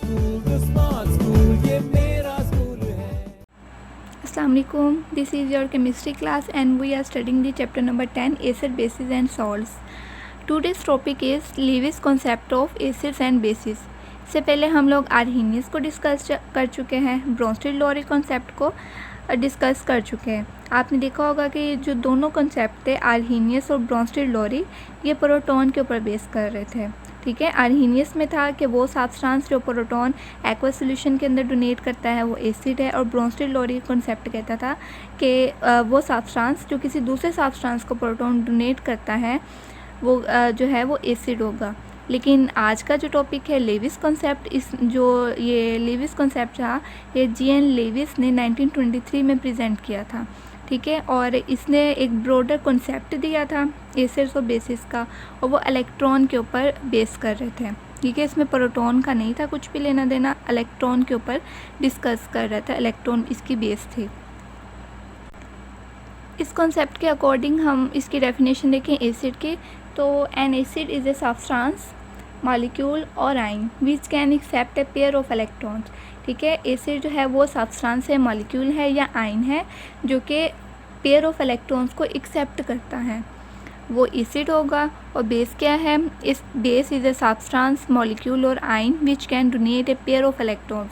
Assalamu alaikum. This is your chemistry class and we are studying the chapter number 10, acid, bases and salts. Today's topic is Lewis concept of acids and bases. इससे पहले हम लोग Arrhenius को discuss कर चुके हैं, ब्रोंस्टेड-लोरी concept को discuss कर चुके हैं. आपने देखा होगा कि जो दोनों कॉन्सेप्ट थे आर्हीनियस और ब्रोंस्टेड-लोरी, ये प्रोटॉन के ऊपर बेस कर रहे थे. ठीक है, आर्हीनियस में था कि वो सब्सटेंस जो प्रोटॉन एक्वा सोल्यूशन के अंदर डोनेट करता है वो एसिड है, और ब्रोंस्टेड-लोरी कॉन्सेप्ट कहता था कि वो सब्सटेंस जो किसी दूसरे सब्सटेंस को प्रोटॉन डोनेट करता है वो जो है वो एसिड होगा. लेकिन आज का जो टॉपिक है लेविस कॉन्सेप्ट, इस जो ये लेविस कॉन्सेप्ट था ये जी.एन. लेविस ने 1923 में प्रेजेंट किया था. ठीक है, और इसने एक ब्रॉडर कॉन्सेप्ट दिया था एसिड्स और बेसिस का, और वो इलेक्ट्रॉन के ऊपर बेस कर रहे थे. ठीक है, इसमें प्रोटॉन का नहीं था कुछ भी लेना देना, इलेक्ट्रॉन के ऊपर डिस्कस कर रहा था, इलेक्ट्रॉन इसकी बेस थी. इस कॉन्सेप्ट के अकॉर्डिंग हम इसकी डेफिनेशन देखें एसिड की, तो an acid is a substance molecule और ion which can accept a pair of electrons. ठीक है, एसिड जो है वो सब्सटेंस है, मॉलिक्यूल है या आइन है जो कि पेयर ऑफ इलेक्ट्रॉन्स को एक्सेप्ट करता है, वो एसिड होगा. और बेस क्या है, इस base is a substance molecule और ion which can donate A pair of electrons.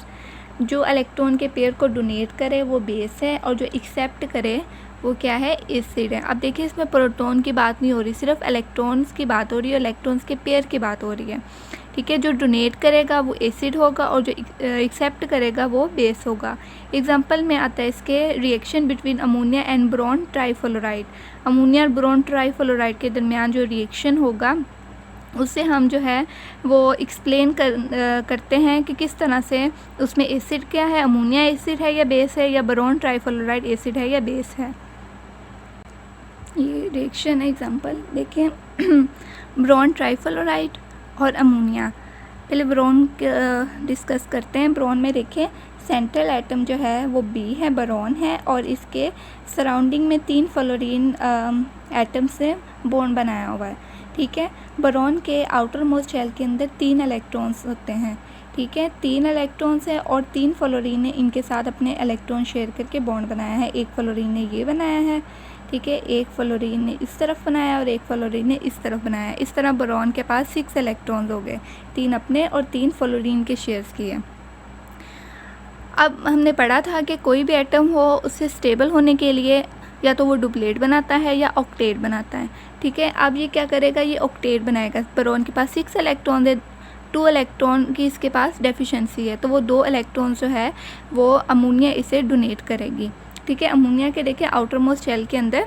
जो इलेक्ट्रॉन के पेयर को डोनेट करे वो बेस है, और जो एक्सेप्ट करे वो क्या है, एसिड है. अब देखिए इसमें प्रोटॉन की बात नहीं हो रही, सिर्फ इलेक्ट्रॉन्स की बात हो रही है, इलेक्ट्रॉन्स के पेयर की बात हो रही है. ठीक है, जो डोनेट करेगा वो एसिड होगा और जो एक्सेप्ट करेगा वो बेस होगा. एग्जांपल में आता है इसके reaction between ammonia and boron trifluoride. Ammonia और बोरॉन ट्राईफ्लोराइड के दरमियान जो रिएक्शन होगा उससे हम जो है वो एक्सप्लेन करते हैं कि किस तरह से उसमें एसिड क्या है, अमोनिया एसिड है या बेस है, या बोरॉन ट्राईफ्लोराइड एसिड है या बेस है. ये रिएक्शन है, एग्जांपल देखिए बोरॉन ट्राईफ्लोराइड और अमोनिया. पहले बोरॉन डिस्कस करते हैं. बोरॉन में देखिए सेंट्रल एटम जो है वो बी है, बोरॉन है, और इसके सराउंडिंग में 3 फ्लोरीन एटम से बॉन्ड बनाया हुआ है. ठीक है, बोरॉन के आउटर मोस्ट शेल के अंदर 3 इलेक्ट्रॉन्स होते हैं. ठीक है, 3 इलेक्ट्रॉन्स है और 3 फ्लोरीन ने इनके साथ अपने इलेक्ट्रॉन शेयर करके बॉन्ड बनाया है. एक फ्लोरीन ने ये बनाया है, ठीक है, एक फ्लोरीन ने इस तरफ बनाया और एक फ्लोरीन ने इस तरफ बनाया. इस तरह बोरॉन के पास 6 इलेक्ट्रॉन्स हो गए, 3 अपने और 3 फ्लोरीन के शेयर्स किए. अब हमने पढ़ा था कि कोई भी एटम हो उससे स्टेबल होने के लिए या तो वो डुप्लेट बनाता है या ऑक्टेट बनाता है. ठीक है, अब ये क्या करेगा, ये ऑक्टेट बनाएगा. बोरॉन के पास 6 इलेक्ट्रॉन है, 2 इलेक्ट्रॉन की इसके पास डेफिशिएंसी है, तो वो 2 इलेक्ट्रॉन जो है वो अमोनिया इसे डोनेट करेगी. ठीक है, अमोनिया के देखिए आउटर मोस्ट शेल के अंदर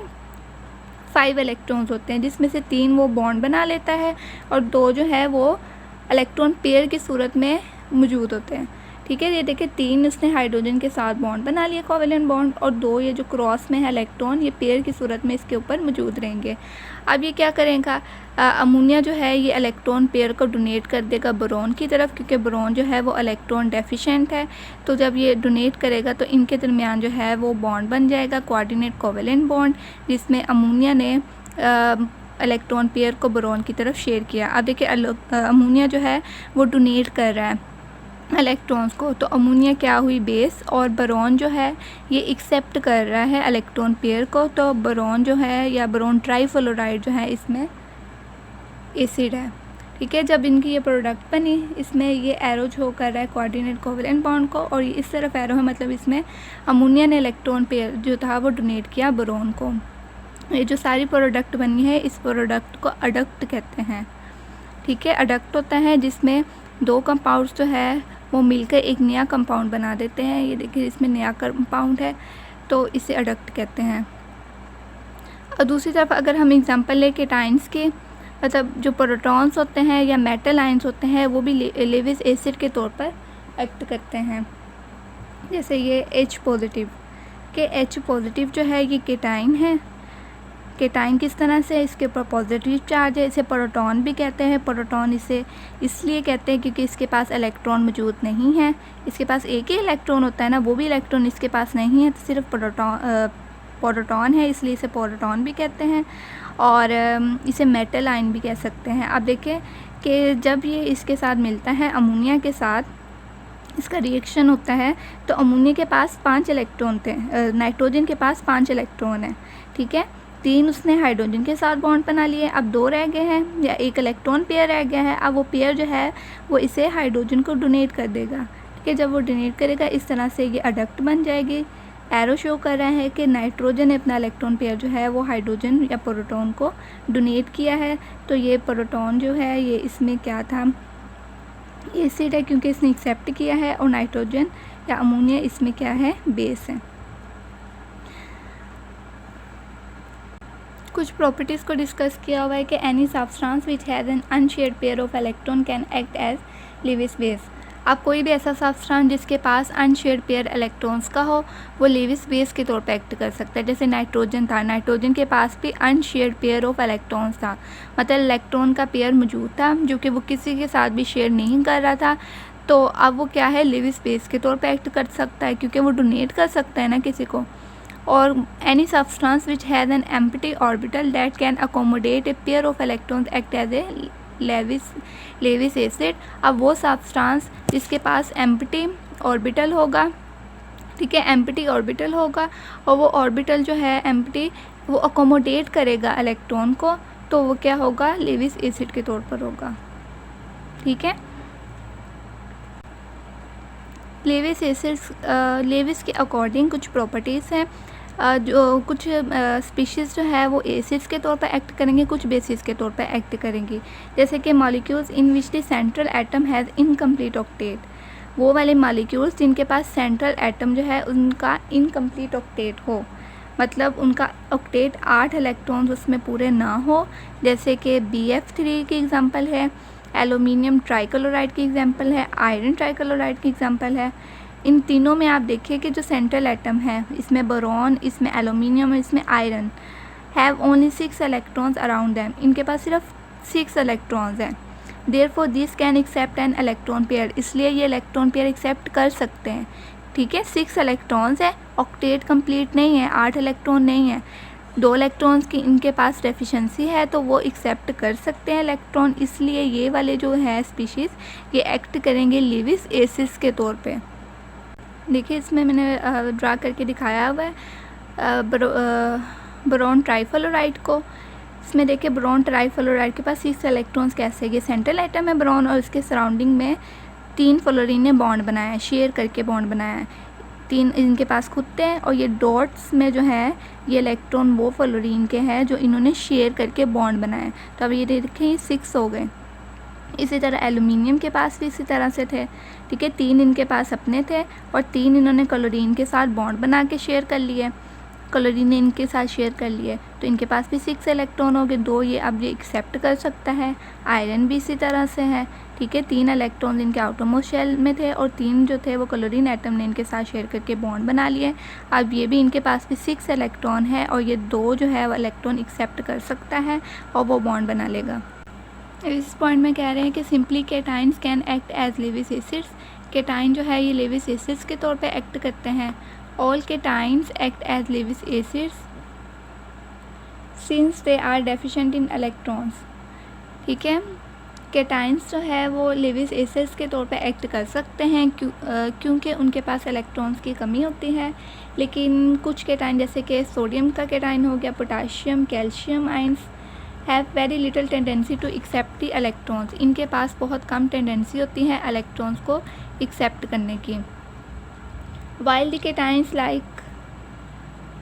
5 इलेक्ट्रॉन्स होते हैं, जिसमें से 3 वो बॉन्ड बना लेता है और 2 जो है वो इलेक्ट्रॉन पेयर की सूरत में मौजूद होते हैं. ठीक है, ये देखिए 3 उसने हाइड्रोजन के साथ बॉन्ड बना लिया, कोवेलेंट बॉन्ड, और 2 ये जो क्रॉस में है इलेक्ट्रॉन ये पेयर की सूरत में इसके ऊपर मौजूद रहेंगे. अब ये क्या करेगा, अमोनिया जो है ये इलेक्ट्रॉन पेयर को डोनेट कर देगा बोरॉन की तरफ, क्योंकि बोरॉन जो है वो इलेक्ट्रॉन डेफिशिएंट है. तो जब ये डोनेट करेगा तो इनके दरमियान जो है वो बॉन्ड बन जाएगा, कोऑर्डिनेट कोवेलेंट बॉन्ड, जिसमें अमोनिया ने इलेक्ट्रॉन पेयर को बोरॉन की तरफ शेयर किया. अब देखिए अमोनिया जो है वो डोनेट कर रहा है इलेक्ट्रॉन्स को, तो अमोनिया क्या हुई, बेस, और बोरॉन जो है ये एक्सेप्ट कर रहा है इलेक्ट्रॉन पेयर को. तो बोरॉन जो है या बोरॉन ट्राईफ्लोराइड जो है इसमें एसिड है. ठीक है, जब इनकी ये प्रोडक्ट बनी, इसमें ये एरो शो कर रहा है कोऑर्डिनेट कोवेलेंट बॉन्ड को, और ये इस तरफ एरो है, मतलब इसमें अमोनिया ने इलेक्ट्रॉन पेयर जो था वो डोनेट किया बोरॉन को. ये जो सारी प्रोडक्ट बनी है इस प्रोडक्ट को अडक्ट कहते हैं. ठीक है, अडक्ट होता है जिसमें 2 कंपाउंड्स जो है वो मिलकर एक नया कंपाउंड बना देते हैं. ये देखिए इसमें नया कंपाउंड है, तो इसे अडक्ट कहते हैं. और दूसरी तरफ अगर हम एग्जांपल लें केटाइंस की, मतलब जो प्रोटॉन्स होते हैं या मेटल आयंस होते हैं वो भी लेविस एसिड के तौर पर एक्ट करते हैं. जैसे ये H पॉजिटिव के H पॉजिटिव जो है ये केटाइन है. केटाइन किस तरह से, इसके ऊपर पॉजिटिव चार्ज है, इसे प्रोटॉन भी कहते हैं. प्रोटॉन इसे इसलिए कहते हैं क्योंकि इसके पास इलेक्ट्रॉन मौजूद नहीं है. इसके पास एक ही इलेक्ट्रॉन होता है ना, वो भी इलेक्ट्रॉन इसके पास नहीं है, तो सिर्फ प्रोटॉन है, इसलिए इसे प्रोटॉन भी कहते हैं. और इसे मेटल आयन भी कह सकते हैं. अब देखें कि जब ये इसके साथ मिलता है अमोनिया के साथ, इसका रिएक्शन होता है तो अमोनिया के पास 5 इलेक्ट्रॉन थे, नाइट्रोजन के पास 5 इलेक्ट्रॉन है, ठीक है। 3 उसने हाइड्रोजन के साथ बॉन्ड बना लिए, अब 2 रह गए हैं या 1 इलेक्ट्रॉन पेयर रह गया है। अब वो पेयर जो है वो इसे हाइड्रोजन को डोनेट कर देगा, ठीक है। जब वो डोनेट करेगा इस तरह से ये अडक्ट बन जाएगी। एरो शो कर रहा है कि नाइट्रोजन ने अपना इलेक्ट्रॉन पेयर जो है वो हाइड्रोजन या प्रोटॉन को डोनेट किया है। तो ये प्रोटॉन जो है ये इसमें क्या था, एसिड है क्योंकि इसने एक्सेप्ट किया है, और नाइट्रोजन या अमोनिया इसमें क्या है, बेस है। कुछ प्रॉपर्टीज़ को डिस्कस किया हुआ है कि any substance which has an unshared pair of electron can act as Lewis base. आप कोई भी ऐसा सब्सटेंस जिसके पास अनशेयर्ड पेयर इलेक्ट्रॉन्स का हो वो लेविस बेस के तौर पर एक्ट कर सकता है। जैसे नाइट्रोजन था, नाइट्रोजन के पास भी अनशेयर्ड पेयर ऑफ इलेक्ट्रॉन्स था, मतलब इलेक्ट्रॉन का पेयर मौजूद था जो कि वो किसी के साथ भी शेयर नहीं कर रहा था। तो अब वो क्या है, लेविस बेस के तौर पर एक्ट कर सकता है क्योंकि वो डोनेट कर सकता है ना किसी को। और any substance which has an empty orbital that can accommodate a pair of electrons act as a Lewis acid. अब वो सब्सटेंस जिसके पास एम्प्टी ऑर्बिटल होगा, ठीक है, एम्प्टी ऑर्बिटल होगा, और वो ऑर्बिटल जो है एम्प्टी वो अकोमोडेट करेगा इलेक्ट्रॉन को, तो वो क्या होगा, लेविस एसिड के तौर पर होगा, ठीक है। लेविस एसिड्स, लेविस के अकॉर्डिंग कुछ प्रॉपर्टीज़ हैं। जो कुछ स्पीशीज़ जो है वो एसिड्स के तौर पर एक्ट करेंगे, कुछ बेसिस के तौर पर एक्ट करेंगी। जैसे कि molecules in which the central atom has incomplete octet, वो वाले मॉलिक्यूल्स जिनके पास सेंट्रल एटम जो है उनका इनकम्प्लीट ऑक्टेट हो, मतलब उनका ऑक्टेट 8 इलेक्ट्रॉन्स उसमें पूरे ना हो। जैसे कि BF3 की एग्जांपल है, एल्यूमिनियम ट्राइक्लोराइड की एग्जांपल है, आयरन ट्राइक्लोराइड की एग्जांपल है। इन तीनों में आप देखिए कि जो सेंट्रल एटम है, इसमें बोरॉन, इसमें एल्यूमिनियम और इसमें iron, have only 6 electrons around them, इनके पास सिर्फ 6 इलेक्ट्रॉन्स हैं। Therefore this can accept an electron pair, इसलिए ये इलेक्ट्रॉन पेयर एक्सेप्ट कर सकते हैं, ठीक है। 6 इलेक्ट्रॉन्स है, ऑक्टेट कंप्लीट नहीं है, 8 इलेक्ट्रॉन नहीं है, 2 इलेक्ट्रॉन्स की इनके पास डेफिशिएंसी है, तो वो एक्सेप्ट कर सकते हैं इलेक्ट्रॉन, इसलिए ये वाले जो है स्पीशीज़ ये एक्ट करेंगे लेविस एसिड्स के तौर पे। देखिए इसमें मैंने ड्रा करके दिखाया हुआ है बोरॉन ट्राइफ्लोराइड को। इसमें देखिए बोरॉन ट्राइफ्लोराइड के पास 6 इलेक्ट्रॉन्स कैसे, ये सेंट्रल एटम है बोरॉन और इसके सराउंडिंग में 3 फ्लोरीन ने बॉन्ड बनाया है, शेयर करके बॉन्ड बनाया है, 3 इनके पास खुद थे, और ये डॉट्स में जो है ये इलेक्ट्रॉन वो फ्लोरीन के हैं जो इन्होंने शेयर करके बॉन्ड बनाए। तो अब ये देखिए 6 हो गए। इसी तरह एल्यूमिनियम के पास भी इसी तरह से थे, ठीक है, 3 इनके पास अपने थे और 3 इन्होंने क्लोरीन के साथ बॉन्ड बना के शेयर कर लिए, क्लोरीन ने इनके साथ शेयर कर लिए, तो इनके पास भी 6 इलेक्ट्रॉन हो गए, 2 ये अब ये एक्सेप्ट कर सकता है। आयरन भी इसी तरह से है, ठीक है, 3 इलेक्ट्रॉन इनके आउटरमोस्ट शेल में थे और 3 जो थे वो क्लोरीन एटम ने इनके साथ शेयर करके बॉन्ड बना लिए। अब ये भी इनके पास भी 6 इलेक्ट्रॉन है और ये 2 जो है वो इलेक्ट्रॉन एक्सेप्ट कर सकता है और वो बॉन्ड बना लेगा। इस पॉइंट में कह रहे हैं कि simply cations can act as Lewis acids, cation जो है ये लेविस एसिड्स के तौर पे एक्ट करते हैं। All cations act as Lewis acids since they are deficient in electrons, ठीक है। केटाइंस जो है वो लेविस एसिड्स के तौर पे एक्ट कर सकते हैं क्योंकि उनके पास इलेक्ट्रॉन्स की कमी होती है। लेकिन कुछ केटाइन जैसे कि सोडियम का केटाइन हो गया, potassium, calcium ions have very little tendency to accept the electrons, इनके पास बहुत कम टेंडेंसी होती है इलेक्ट्रॉन्स को एक्सेप्ट करने की। While the cations like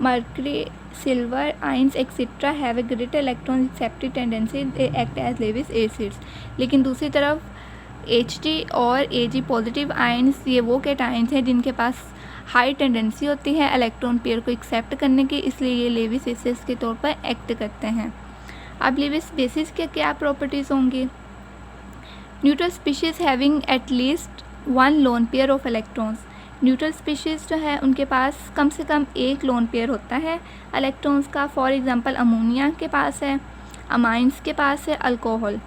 mercury, silver ions etcetera have a greater electron accepting tendency, they act as Lewis acids. लेकिन दूसरी तरफ Hg और Ag पॉजिटिव आयंस ये वो केटाइंस हैं जिनके पास हाई टेंडेंसी होती है इलेक्ट्रॉन पेयर को एक्सेप्ट करने की, इसलिए ये लेविस एसिड्स के तौर पर एक्ट करते हैं। अब लेविस बेसिस के क्या प्रॉपर्टीज़ होंगी? Neutral species having at least 1 loan pair of electrons, neutral species जो है उनके पास कम से कम 1 लोन पेयर होता है इलेक्ट्रॉन्स का। फॉर एग्जांपल अमोनिया के पास है, अमाइंस के पास है, alcohol.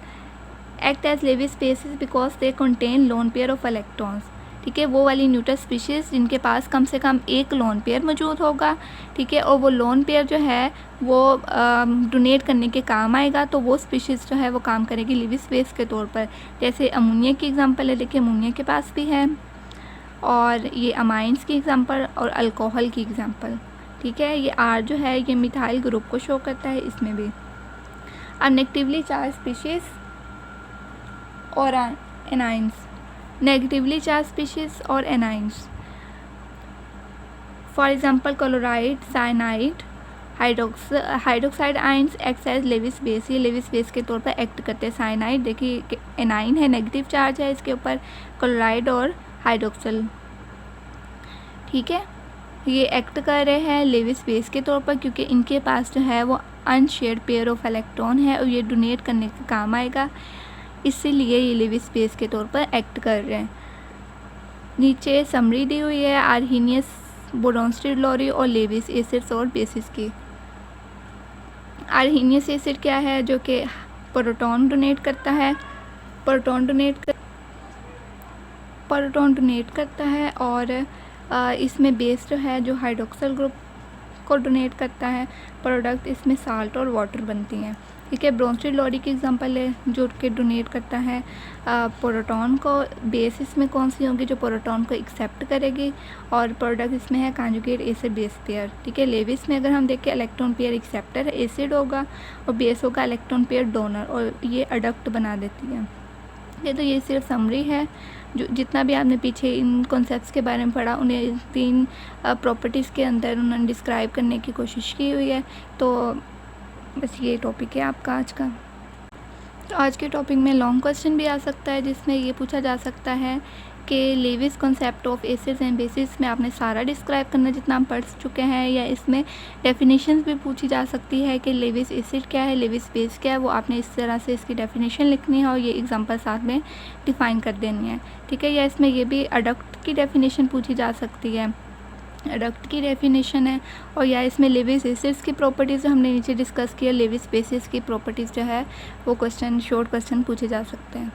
Act as Lewis bases because they contain lone pair of electrons, ठीक है, वो वाली न्यूट्रल स्पीशीज़ जिनके पास कम से कम 1 लोन पेयर मौजूद होगा, ठीक है, और वो लोन पेयर जो है वो डोनेट करने के काम आएगा, तो वो स्पीशीज़ जो है वो काम करेगी लेविस बेस के तौर पर। जैसे अमोनिया की एग्जांपल है, देखिए अमोनिया के पास भी है, और ये अमाइंस की एग्जांपल और अल्कोहल की एग्जांपल। ठीक है, ये आर जो है ये मिथाइल ग्रुप को शो करता है इसमें भी। अब नेगेटिवली चार्ज स्पीशीज़ और एनाइंस, नेगेटिवली चार्ज स्पीशीज़ और anions, for example chloride, cyanide, hydroxide ions act as Lewis base, ये लेविस बेस के तौर पर एक्ट करते हैं। साइनाइड देखिए एनाइन है, नेगेटिव चार्ज है इसके ऊपर, क्लोराइड और हाइड्रोक्सल, ठीक है, ये एक्ट कर रहे हैं लेविस बेस के तौर पर क्योंकि इनके पास जो है वो अनशेयर्ड पेयर ऑफ इलेक्ट्रॉन है और ये डोनेट करने के काम आएगा, इसीलिए ये लेविस बेस के तौर पर एक्ट कर रहे हैं। नीचे समरी दी हुई है आर्हीनियस, बोरोनस्टेड और लेविस एसिड्स और बेसिस की। आर्हीनियस एसिड क्या है, जो कि प्रोटॉन डोनेट करता है, प्रोटॉन डोनेट करता है और इसमें बेस जो है जो हाइड्रोक्सल ग्रुप को डोनेट करता है। प्रोडक्ट इसमें साल्ट और वाटर बनती हैं। ठीक है, ब्रोंस्टेड लोरी की एग्जांपल है जो कि डोनेट करता है प्रोटॉन को। बेस इसमें कौन सी होगी, जो प्रोटॉन को एक्सेप्ट करेगी, और प्रोडक्ट इसमें है कंजुगेट एसिड बेस पेयर। ठीक है, लेविस में अगर हम देखें इलेक्ट्रॉन पेयर एक्सेप्टर एसिड होगा और बेस होगा इलेक्ट्रॉन पेयर डोनर, और ये अडक्ट बना देती है। ये तो ये सिर्फ समरी है, जो जितना भी आपने पीछे इन कॉन्सेप्ट्स के बारे में पढ़ा उन्हें 3 प्रॉपर्टीज़ के अंदर उन्होंने डिस्क्राइब करने की कोशिश की हुई है। तो बस ये टॉपिक है आपका आज का। तो आज के टॉपिक में लॉन्ग क्वेश्चन भी आ सकता है जिसमें ये पूछा जा सकता है कि Lewis concept of acids and bases में आपने सारा डिस्क्राइब करना जितना हम पढ़ चुके हैं, या इसमें डेफिनेशंस भी पूछी जा सकती है कि लेविस एसिड क्या है, लेविस बेस क्या है, वो आपने इस तरह से इसकी डेफिनेशन लिखनी है और ये एग्जांपल साथ में डिफ़ाइन कर देनी है। ठीक है, या इसमें ये भी अडक्ट की डेफिनेशन पूछी जा सकती है, अडक्ट की डेफिनेशन है, और या इसमें लेविस एसिड्स की प्रॉपर्टीज़ हमने नीचे डिस्कस किया, लेविस बेसिस की प्रॉपर्टीज़ जो है वो क्वेश्चन शॉर्ट क्वेश्चन पूछे जा सकते हैं।